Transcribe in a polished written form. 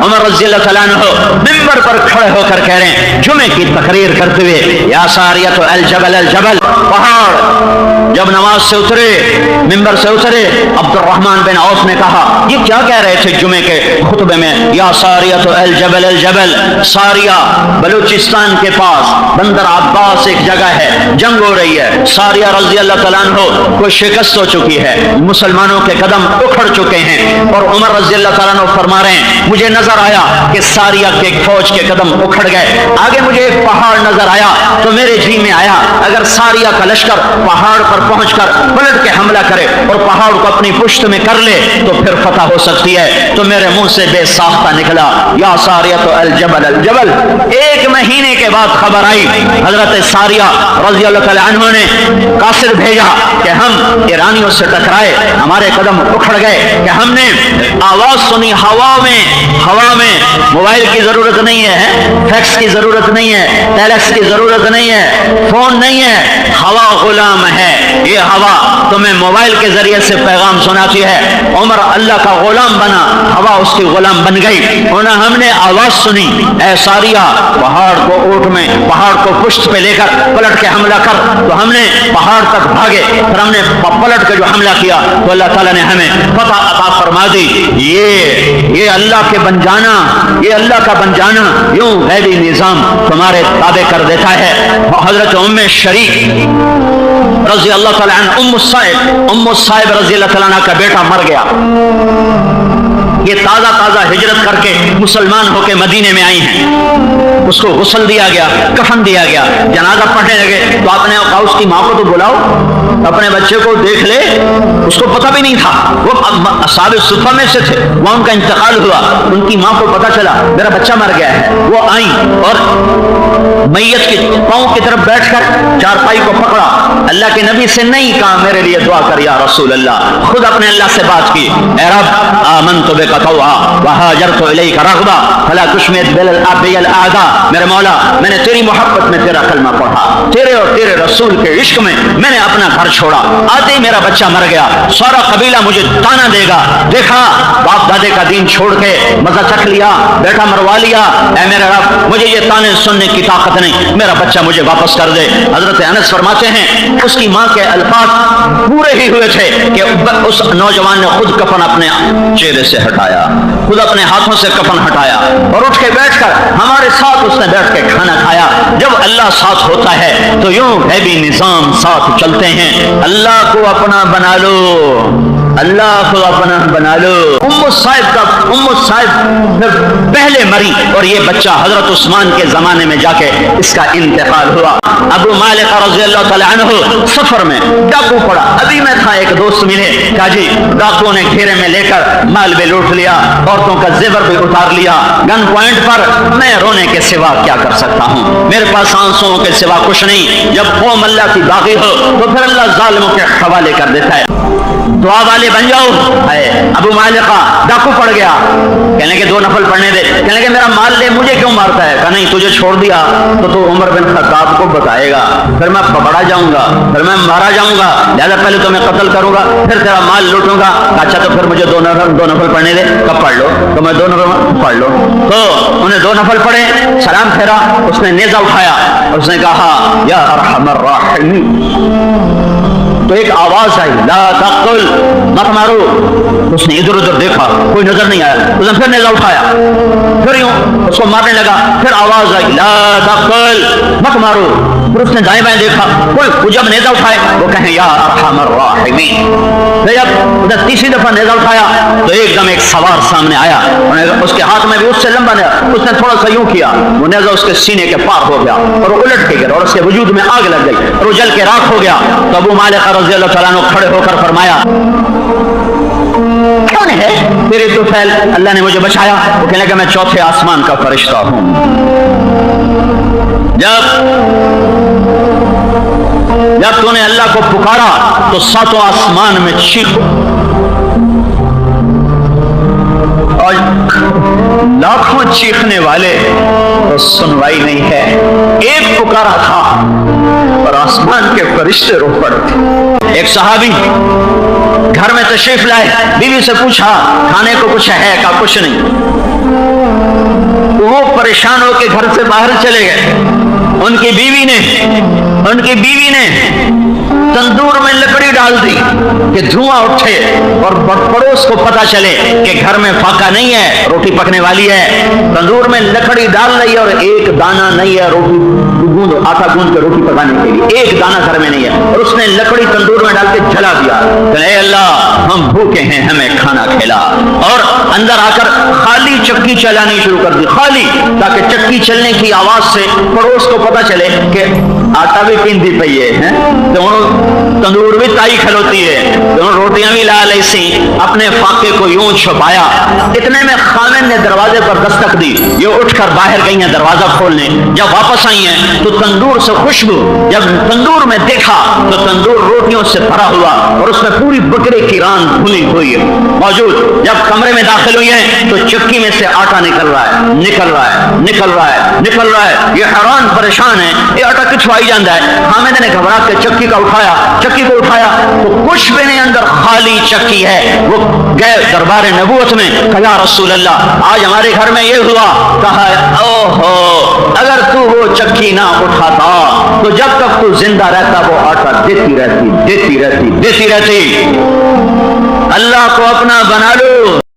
उमर रज़ी अल्लाह तआला अन्हु मिंबर पर खड़े होकर कह रहे हैं जुमे की तकरीर करते हुए, या सारियतु अल जबल, पहाड़। जब नमाज से उतरे, मिंबर से उतरे, अब्दुर्रहमान बिन औफ ने कहा ये क्या कह रहे थे जुमे के खुतबे में, या सारियतु अल जबल। सारिया बलूचिस्तान के पास बंदर अब्बास एक जगह है, जंग हो रही है। सारिया रज़ी अल्लाह तआला अन्हु को शिकस्त हो चुकी है, मुसलमानों के कदम उखड़ चुके हैं। और उमर रज़ी अल्लाह तआला अन्हु फरमा रहे हैं मुझे नजर आया कि सारिया के फौज के कदम उखड़ गए। आगे मुझे एक पहाड़ नजर आया तो मेरे जी में आया अगर सारिया का लश्कर पहाड़ पर पहुंचकर पलट के हमला करे और पहाड़ को अपनी पुश्त में कर ले तो फिर फतह हो सकती है। तो मेरे मुंह से बेसाख्ता निकला या सारिया तो अल जबल। एक महीने के बाद खबर आई हजरत सारिया रज़ी अल्लाह तआला अन्हु ने कासिद भेजा कि हम ईरानियों से टकराए, हमारे कदम उखड़ गए कि हमने आवाज सुनी हवा में। मोबाइल की जरूरत नहीं है, फैक्स की जरूरत नहीं है, टेलेक्स की जरूरत नहीं है, फोन नहीं है, हवा गुलाम है। ये हवा तुम्हें मोबाइल के जरिए से पैगाम सुनाती है। उमर अल्लाह का गुलाम बना, हवा उसकी गुलाम बन गई। उन्हें हमने आवाज सुनी ऐ सारिया पहाड़ को ऊँट में, पहाड़ को पुश्त पे लेकर पलट के हमला कर। तो हमने पहाड़ तक भागे, फिर हमने पलट के जो हमला किया तो अल्लाह ताला ने हमें फतह अता फरमा दी। ये अल्लाह के बन जाना, ये अल्लाह का बन जाना यूं गैबी निजाम तुम्हारे ताबे कर देता है। हजरत उम्मे शरीक रज़ी अल्लाह तआला अन्हा, उम्मु साइब रज़ी अल्लाह तआला अन्हा का बेटा मर गया। ये ताज़ा हिजरत करके मुसलमान होके मदीने में आई हैं। उसको गुस्ल दिया गया, कफन दिया गया, जनाजा पढ़ने लगे। तो आपने कहा उसकी माँ को तो बुलाओ, अपने बच्चे को देख ले। उसको पता भी नहीं था, वो असहाबे सुफ़ा में से थे, वहाँ उनका इंतकाल हुआ। उनकी माँ को पता चला मेरा बच्चा मर गया है। वो आई और मैयत के पाँव की तरफ बैठकर चारपाई को पकड़ा। अल्लाह के नबी से नहीं कहा मेरे लिए दुआ कर या रसूल अल्लाह, खुद अपने अल्लाह से बात की, ए रब आमनतु बिका तौआ व हाजरतु इलैका रग़बा फला तुशमित बिल आदा। मेरे मौला मैंने तेरी मोहब्बत में तेरा कलमा पढ़ा, तेरे और तेरे रसूल के इश्क में मैंने अपना घर छोड़ा। आते ही मेरा बच्चा मर गया, सारा कबीला मुझे ताना देगा। देखा बाप दादे का दीन छोड़ के मजा चख लिया, बेटा मरवा लिया। ऐ मेरे रब मुझे ये ताने सुनने की ताकत नहीं, मेरा बच्चा मुझे वापस कर दे। हजरत अनस फरमाते हैं उसकी माँ के अल्फाज पूरे ही हुए थे कि उस नौजवान ने खुद कफन अपने चेहरे से हटाया, खुद अपने हाथों से कफन हटाया और उठ के बैठकर हमारे साथ उसने बैठ के खाना खाया। जब अल्लाह साथ होता है तो यूं गैबी निजाम साथ चलते हैं। अल्लाह को अपना बना लो, अल्लाह को अपना बना लो। उम्मु साहिब फिर पहले मरी और ये बच्चा हजरत उस्मान के जमाने में जाके इसका इंतकाल हुआ। अबू मालिक रज़ी अल्लाह तआला अन्हु सफर में डाकू पड़ा। अभी मैं था, एक दोस्त मिले, कहा जी डाकुओं ने घेरे में लेकर माल भी लूट लिया, औरतों का जेवर भी उतार लिया। गन पॉइंट पर मैं रोने के सिवा क्या कर सकता हूँ, मेरे पास आंसुओं के सिवा कुछ नहीं। जब कौम अल्लाह की बागी हो तो फिर अल्लाह जालिमों के हवाले कर देता है। दुआ वाले बन जाओ। अबू मालिका डाकू पड़ गया, कहने के 2 नफल पढ़ने दे। कहने के मेरा माल दे, मुझे क्यों मारता है? कहा नहीं, तुझे छोड़ दिया तो तू उमर बिन खत्ताब को बताएगा, फिर मैं पकड़ा जाऊंगा, फिर मैं मारा जाऊंगा, लिहाजा पहले तो मैं कत्ल करूंगा, फिर तेरा माल लूटूंगा। अच्छा तो फिर मुझे 2 नफल पढ़ने दे। कब पढ़ लो? तो मैं 2 नफल पढ़ लो। तो उन्हें 2 नफल पढ़े, सलाम फेरा, उसने नेजा उठाया, उसने कहा या अरहमर राहिमीन। तो एक आवाज आई ला तक़तुल, मत मारो। उसने इधर उधर देखा, कोई नजर नहीं आया। उसने फिर नेजा उठाया, फिर यूं उसको मारने लगा। फिर आवाज आई ला तक़तुल, मत मारो। फिर उसने दाएं बाएं देखा, कोई जब नेजा उठाए वो कहे या अरहमर राहिमीन। फिर जब तीसरी दफा नेजा उठाया तो एकदम एक सवार सामने आया, उसके हाथ में भी उससे लंबा नेजा। उसने थोड़ा सा यूं किया, वो नेजा उसके सीने के पार हो गया और वो उलट के गिरा और उसके वजूद में आग लग गई और वो जल के राख हो गया। तो अबू मालिक रज़ी अल्लाह तआला अन्हु खड़े होकर फरमाया कौन है तेरे तो फैल? अल्लाह ने मुझे बचाया। वो कहने लगा मैं 4थे आसमान का फरिश्ता हूं। जब तूने अल्लाह को पुकारा तो 7 आसमान में चीखो और लाखों चीखने वाले तो सुनवाई नहीं है। एक पुकारा था और आसमान के फरिश्ते रो पड़े। एक सहाबी घर में तशरीफ लाए, बीवी से पूछा खाने को कुछ है? का कुछ नहीं। پریشان ہو کے گھر سے باہر چلے گئے. ان کی بیوی نے تندور میں لکڑی ڈال دی کہ دھواں اٹھے اور پڑوس کو پتا چلے کہ گھر میں فاقہ نہیں ہے, روٹی پکنے والی ہے. تندور میں لکڑی ڈال رہی ہے اور ایک دانہ نہیں ہے آٹا گوندھ کے روٹی پکانے کے لیے, ایک دانہ گھر میں نہیں ہے. اور اس نے لکڑی تندور میں ڈال کے جلا دیا کہ اے اللہ ہم بھوکے ہیں, ہمیں کھانا کھلا. اور اندر آ کر خالی چکی چلانی شروع کر دی, خالی, تاکہ چکی چلنے کی آواز سے پڑوس کو پتا چلے کہ آٹا بھی پیندی پئی ہے, تندور بھی تائی کھلوتی ہے, دونوں روٹیاں بھی لا لی سی. اپنے فاقے کو یوں چھپایا. اتنے میں خامن نے دروازے پر دستک دی, یہ اٹھ کر باہر گئی ہیں دروازہ کھولنے. جب واپس آئی ہیں تو تندور سے خوشبو, جب تندور میں دیکھا تو تندور روٹیوں سے بھرا ہوا اور اس میں پوری بکرے کی ران بھنی ہوئی موجود. جب کمرے میں داخل ہوئی ہیں تو چکی میں سے آٹا نکل رہا ہے. یہ حیران پریشان ہے, یہ آٹا کچھ آئی جاتا ہے. حامد نے گھبرا کے چکی کو اٹھایا تو کچھ بھی نہیں, اندر خالی چکی ہے. وہ گئے دربار نبوت میں, کہا یا رسول اللہ آج ہمارے گھر میں یہ ہوا. کہا اوہو, اگر تو وہ چکی نہ اٹھاتا تو جب تک تو زندہ رہتا وہ آٹا دیتی رہتی. اللہ کو اپنا بنا لو.